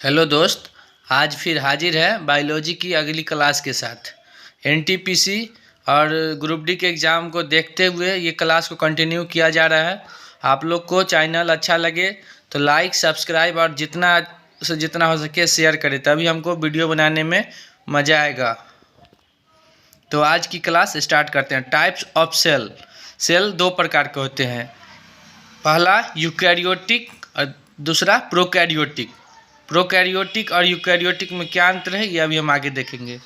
Hello दोस्त। आज फिर हाजिर है बायोलॉजी की अगली क्लास के साथ। एनटीपीसी और ग्रुप डी के एग्ज़ाम को देखते हुए ये क्लास को कंटिन्यू किया जा रहा है। आप लोग को चैनल अच्छा लगे तो लाइक सब्सक्राइब और जितना से जितना हो सके शेयर करें, तभी हमको वीडियो बनाने में मज़ा आएगा। तो आज की क्लास स्टार्ट करते हैं। Types of cell. सेल दो प्रकार के होते हैं, पहला यूकैरियोटिक और दूसरा प्रोकैरियोटिक। प्रोकैरियोटिक और यूकैरियोटिक में क्या अंतर है ये अभी हम आगे देखेंगे।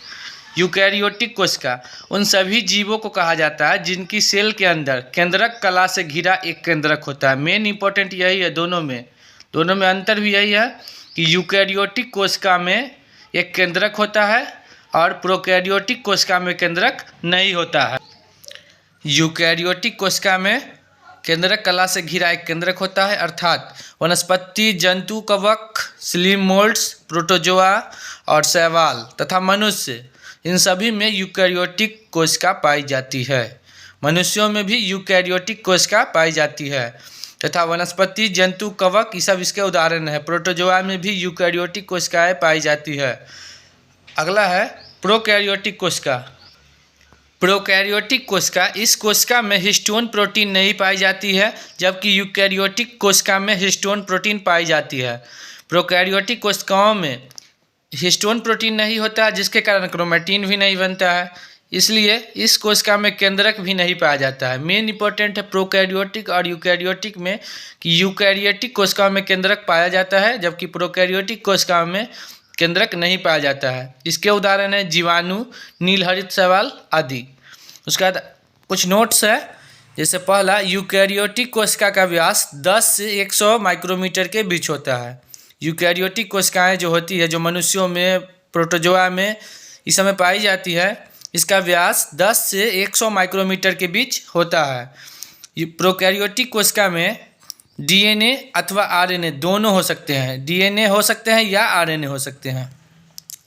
यूकैरियोटिक कोशिका उन सभी जीवों को कहा जाता है जिनकी सेल के अंदर केंद्रक कला से घिरा एक केंद्रक होता है। मेन इंपॉर्टेंट यही है, दोनों में अंतर भी यही है कि यूकैरियोटिक कोशिका में एक केंद्रक होता है और प्रोकैरियोटिक कोशिका में केंद्रक नहीं होता है। यूकैरियोटिक कोशिका में केंद्रक कला से घिरा एक केंद्रक होता है, अर्थात वनस्पति, जंतु, कवक, स्लिम मोल्ड्स, प्रोटोजोआ और शैवाल तथा मनुष्य, इन सभी में यूकैरियोटिक कोशिका पाई जाती है। मनुष्यों में भी यूकैरियोटिक कोशिका पाई जाती है तथा वनस्पति, जंतु, कवक ये सब इसके उदाहरण है। प्रोटोजोआ में भी यूकैरियोटिक कोशिकाएँ पाई जाती है। अगला है प्रोकैरियोटिक कोशिका। प्रोकैरियोटिक कोशिका, इस कोशिका में हिस्टोन प्रोटीन नहीं पाई जाती है, जबकि यूकैरियोटिक कोशिका में हिस्टोन प्रोटीन पाई जाती है। प्रोकैरियोटिक कोशिकाओं में हिस्टोन प्रोटीन नहीं होता, जिसके कारण क्रोमैटिन भी नहीं बनता है, इसलिए इस कोशिका में केंद्रक भी नहीं पाया जाता है। मेन इंपॉर्टेंट है प्रोकैरियोटिक और यूकैरियोटिक में कि यूकैरियोटिक कोशिकाओं में केंद्रक पाया जाता है, जबकि प्रोकैरियोटिक कोशिकाओं में केंद्रक नहीं पाया जाता है। इसके उदाहरण है जीवाणु, नीलहरित शैवाल आदि। उसके बाद कुछ नोट्स है, जैसे पहला, यूकैरियोटिक कोशिका का व्यास 10 से 100 माइक्रोमीटर के बीच होता है। यूकैरियोटिक कोशिकाएं जो होती है, जो मनुष्यों में, प्रोटोजोआ में इस समय पाई जाती है, इसका व्यास 10 से 100 माइक्रोमीटर के बीच होता है। प्रोकैरियोटिक कोशिका में डीएनए अथवा आरएनए दोनों हो सकते हैं। डीएनए हो सकते हैं या आरएनए हो सकते हैं।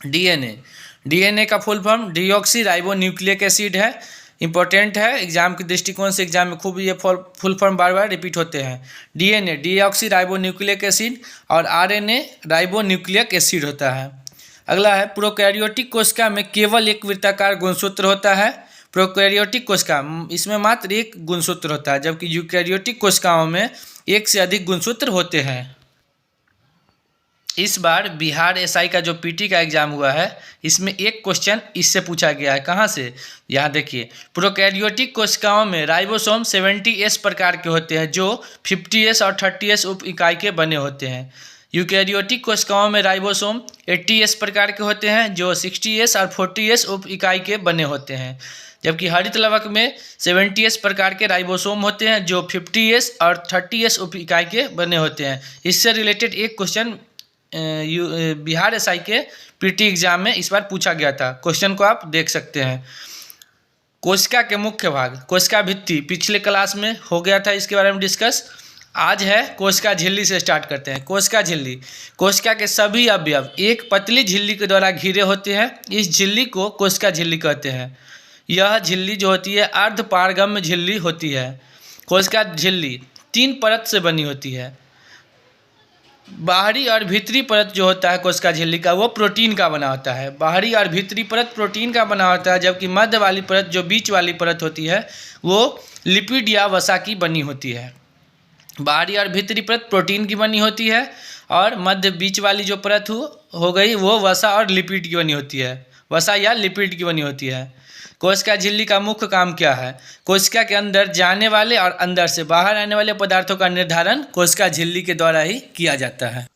डीएनए का full form deoxy ribo nucleic acid है। इंपॉर्टेंट है एग्जाम के दृष्टिकोण से, एग्जाम में खूब ये फुल फॉर्म बार बार रिपीट होते हैं। DNA deoxy ribo nucleic acid और आरएनए राइबो न्यूक्लिक एसिड होता है। अगला है प्रोकैरियोटिक कोशिका में केवल एक वृत्ताकार गुणसूत्र होता है। प्रोकैरियोटिक कोशिका इसमें मात्र एक गुणसूत्र होता है, जबकि यूकैरियोटिक कोशिकाओं में एक से अधिक गुणसूत्र होते हैं। इस बार बिहार एसआई का जो पीटी का एग्जाम हुआ है, इसमें एक क्वेश्चन इससे पूछा गया है। कहाँ से? यहाँ देखिए, प्रोकैरियोटिक कोशिकाओं में राइबोसोम 70S प्रकार के होते हैं, जो 50S और 30S उप इकाई के बने होते हैं। यूकैरियोटिक कोशिकाओं में राइबोसोम 80S प्रकार के होते हैं, जो 60S और 40S उप इकाई के बने होते हैं। जबकि हरित लवक में 70S प्रकार के राइबोसोम होते हैं, जो 50S और 30S उप इकाई के बने होते हैं। इससे रिलेटेड एक क्वेश्चन बिहार एसआई के पीटी एग्जाम में इस बार पूछा गया था। क्वेश्चन को आप देख सकते हैं। कोशिका के मुख्य भाग, कोशिका भित्ति पिछले क्लास में हो गया था, इसके बारे में डिस्कस। आज है कोशिका झिल्ली से स्टार्ट करते हैं। कोशिका झिल्ली, कोशिका के सभी अवयव एक पतली झिल्ली के द्वारा घिरे होते हैं। इस झिल्ली को कोशिका झिल्ली कहते हैं। यह झिल्ली जो होती है अर्धपारगम्य झिल्ली होती है। कोशिका झिल्ली 3 परत से बनी होती है। बाहरी और भीतरी परत जो होता है कोशिका झिल्ली का, वो प्रोटीन का बना होता है। बाहरी और भीतरी परत प्रोटीन का बना होता है, जबकि मध्य वाली परत, जो बीच वाली परत होती है, वो लिपिड या वसा की बनी होती है। बाहरी और भीतरी परत प्रोटीन की बनी होती है और मध्य बीच वाली जो परत हो गई, वो वसा और लिपिड की बनी होती है। वसा या लिपिड की बनी होती है। कोशिका झिल्ली का मुख्य काम क्या है? कोशिका के अंदर जाने वाले और अंदर से बाहर आने वाले पदार्थों का निर्धारण कोशिका झिल्ली के द्वारा ही किया जाता है।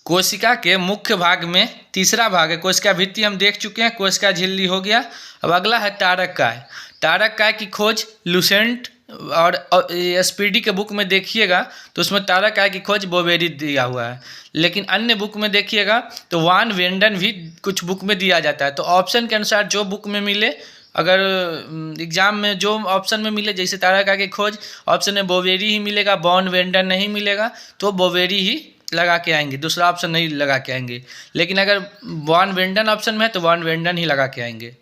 कोशिका के मुख्य भाग में तीसरा भाग है कोशिका भित्ति, हम देख चुके हैं। कोशिका झिल्ली हो गया। अब अगला है टारक काय। टारक काय की खोज लुसेंट और एसपीडी के बुक में देखिएगा तो उसमें टारक काय की खोज बोवेरी दिया हुआ है, लेकिन अन्य बुक में देखिएगा तो वान वेंडन भी कुछ बुक में दिया जाता है। तो ऑप्शन के अनुसार जो बुक में मिले, अगर एग्जाम में जो ऑप्शन में मिले, जैसे टारक काय की खोज ऑप्शन में बोवेरी ही मिलेगा, बॉन वेंडन नहीं मिलेगा तो बोवेरी ही लगा के आएंगे, दूसरा ऑप्शन नहीं लगा के आएंगे। लेकिन अगर वॉन वेंडन ऑप्शन में है तो वॉन वेंडन ही लगा के आएंगे।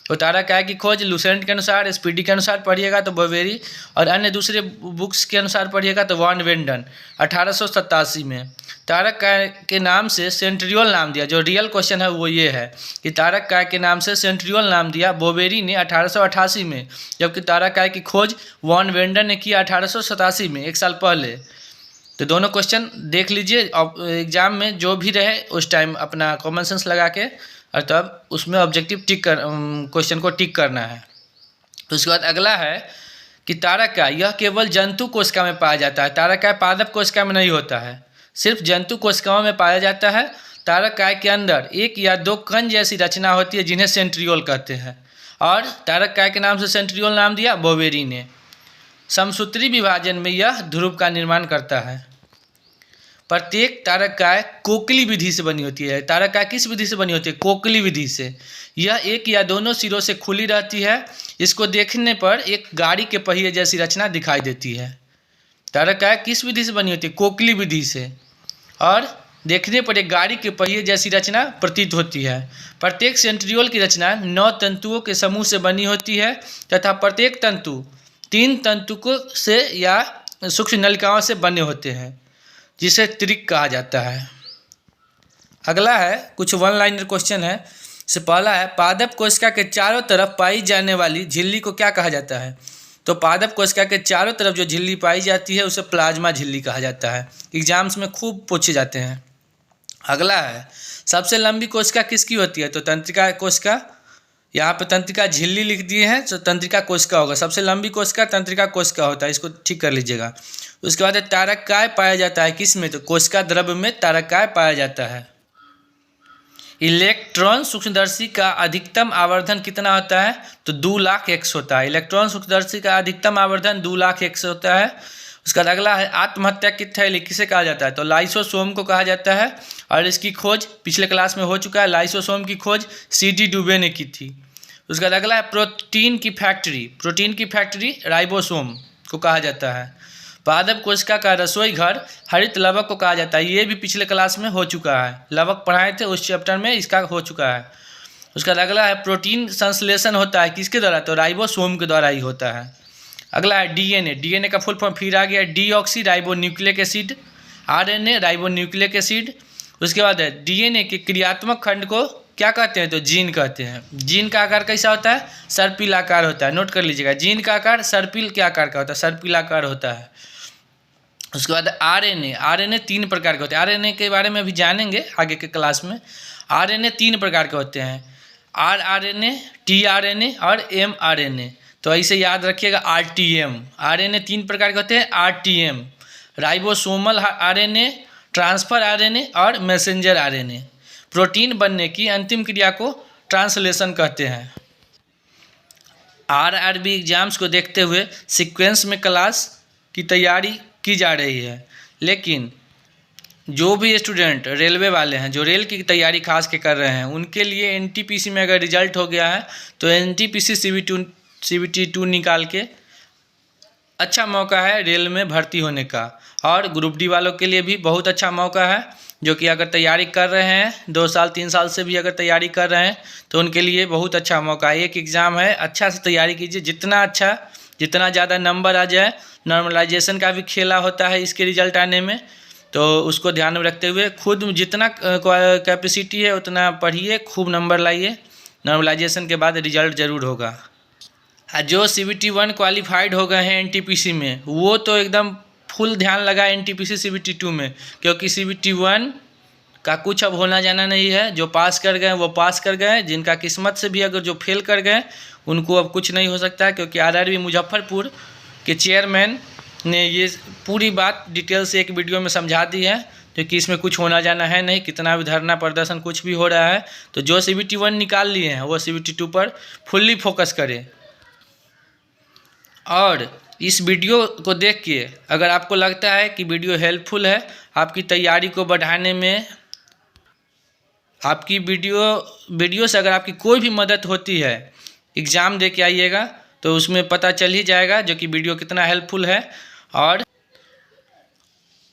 तो टारक काय की खोज लुसेंट के अनुसार, एसपीडी के अनुसार पढ़िएगा तो बोवेरी, और अन्य दूसरे बुक्स के अनुसार पढ़िएगा तो वॉन वेंडन 1887 में। तारक काय के नाम से सेंट्रियोल नाम दिया। जो रियल क्वेश्चन है वो ये है कि तारक काय के नाम से सेंट्रियोल नाम दिया बोवेरी ने 1888 में, जबकि तारक काय की खोज वॉन वेंडर ने किया 1887 में, 1 साल पहले। तो दोनों क्वेश्चन देख लीजिए एग्जाम में जो भी रहे उस टाइम अपना कॉमन सेंस लगा के, और तब उसमें ऑब्जेक्टिव क्वेश्चन को टिक करना है। उसके बाद अगला है कि तारक काय यह केवल जंतु कोशिका में पाया जाता है। तारक काय पादप कोशिका में नहीं होता है, सिर्फ जंतु कोशिकाओं में पाया जाता है। तारक काय के अंदर 1 या 2 कण जैसी रचना होती है जिन्हें सेंट्रियोल कहते हैं, और तारक काय के नाम से सेंट्रियोल नाम दिया बोवेरी ने। समसूत्री विभाजन में यह ध्रुव का निर्माण करता है। प्रत्येक तारक काय कोकली विधि से बनी होती है। तारक काय किस विधि से बनी होती है? कोकली विधि से। यह 1 या दोनों सिरों से खुली रहती है। इसको देखने पर एक गाड़ी के पहिए जैसी रचना दिखाई देती है। तारक काय किस विधि से बनी होती है? कोकली विधि से, और देखने पर एक गाड़ी के पहिए जैसी रचना प्रतीत होती है। प्रत्येक सेंट्रियोल की रचना 9 तंतुओं के समूह से बनी होती है तथा प्रत्येक तंतु 3 तंतुओं से या सूक्ष्म नलिकाओं से बने होते हैं, जिसे त्रिक कहा जाता है। अगला है कुछ 1 लाइनर क्वेश्चन है। से पहला है पादप कोशिका के चारों तरफ पाई जाने वाली झिल्ली को क्या कहा जाता है? तो पादप कोशिका के चारों तरफ जो झिल्ली पाई जाती है उसे प्लाज्मा झिल्ली कहा जाता है। एग्जाम्स में खूब पूछे जाते हैं। अगला है सबसे लंबी कोशिका किसकी होती है? तो तंत्रिका कोशिका। यहाँ पे तंत्रिका झिल्ली लिख दिए हैं तो तंत्रिका कोशिका होगा। सबसे लंबी कोशिका तंत्रिका कोशिका होता है, इसको ठीक कर लीजिएगा। उसके बाद तारक काय पाया जाता है किस में? तो कोशिका द्रव्य में तारक काय पाया जाता है। इलेक्ट्रॉन सूक्ष्मदर्शी का अधिकतम आवर्धन कितना होता है? तो 2 लाख एक्स होता है। इलेक्ट्रॉन सूक्ष्मदर्शी का अधिकतम आवर्धन 2 लाख एक्स होता है। उसका अगला है आत्महत्या की थैली किसे कहा जाता है? तो लाइसोसोम को कहा जाता है, और इसकी खोज पिछले क्लास में हो चुका है। लाइसोसोम की खोज CD डुबे ने की थी। उसका अगला है प्रोटीन की फैक्ट्री। प्रोटीन की फैक्ट्री राइबोसोम को कहा जाता है। पादप कोशिका का रसोई घर हरित लवक को कहा जाता है। ये भी पिछले क्लास में हो चुका है, लवक पढ़ाए थे उस चैप्टर में, इसका हो चुका है। उसका अगला है प्रोटीन संश्लेषण होता है किसके द्वारा? तो राइबोसोम के द्वारा ही होता है। अगला है DNA। DNA का फुल फॉर्म फिर आ गया, deoxy ribo nucleic acid. RNA ribo nucleic acid. उसके बाद है DNA के क्रियात्मक खंड को क्या कहते हैं? तो जीन कहते हैं। जीन का आकार कैसा होता है? सर्पिल आकार होता है। नोट कर लीजिएगा, जीन का आकार सर्पिल के आकार का होता है, सर्पिल आकार होता है। उसके बाद RNA 3 प्रकार के होते हैं। RNA के बारे में भी जानेंगे आगे के क्लास में। RNA 3 प्रकार के होते हैं, rRNA, tRNA और mRNA। तो ऐसे याद रखिएगा RTM। RNA 3 प्रकार के होते हैं, RTM ribosomal RNA, transfer RNA और मैसेंजर RNA। प्रोटीन बनने की अंतिम क्रिया को ट्रांसलेशन कहते हैं। RRB एग्जाम्स को देखते हुए सीक्वेंस में क्लास की तैयारी की जा रही है, लेकिन जो भी स्टूडेंट रेलवे वाले हैं, जो रेल की तैयारी खास के कर रहे हैं, उनके लिए NTPC में अगर रिजल्ट हो गया है तो NTPC CBT2 निकाल के अच्छा मौका है रेल में भर्ती होने का। और ग्रुप डी वालों के लिए भी बहुत अच्छा मौका है, जो कि अगर तैयारी कर रहे हैं 2 साल 3 साल से भी अगर तैयारी कर रहे हैं तो उनके लिए बहुत अच्छा मौका है। एक एग्ज़ाम है, अच्छा से तैयारी कीजिए, जितना ज़्यादा नंबर आ जाए। नॉर्मलाइजेशन का भी खेला होता है इसके रिजल्ट आने में, तो उसको ध्यान में रखते हुए खुद जितना कैपेसिटी है उतना पढ़िए, खूब नंबर लाइए। नॉर्मलाइजेशन के बाद रिजल्ट ज़रूर होगा। जो CBT1 क्वालिफाइड हो गए हैं NTPC में, वो तो एकदम फुल ध्यान लगा NTPC CBT2 में, क्योंकि CBT1 का कुछ अब होना जाना नहीं है। जो पास कर गए वो पास कर गए, जिनका किस्मत से भी अगर जो फेल कर गए उनको अब कुछ नहीं हो सकता है, क्योंकि RRB मुजफ्फरपुर के चेयरमैन ने ये पूरी बात डिटेल से एक वीडियो में समझा दी है, क्योंकि इसमें कुछ होना जाना है नहीं। कितना भी धरना प्रदर्शन कुछ भी हो रहा है, तो जो CBT1 निकाल लिए हैं वो CBT2 पर फुल्ली फोकस करें। और इस वीडियो को देख के अगर आपको लगता है कि वीडियो हेल्पफुल है आपकी तैयारी को बढ़ाने में, आपकी वीडियो से अगर आपकी कोई भी मदद होती है, एग्ज़ाम दे के आइएगा तो उसमें पता चल ही जाएगा जो कि वीडियो कितना हेल्पफुल है। और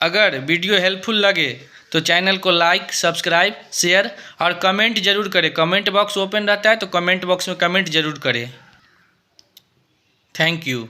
अगर वीडियो हेल्पफुल लगे तो चैनल को लाइक, सब्सक्राइब, शेयर और कमेंट जरूर करें। कमेंट बॉक्स ओपन रहता है तो कमेंट बॉक्स में कमेंट जरूर करें। Thank you.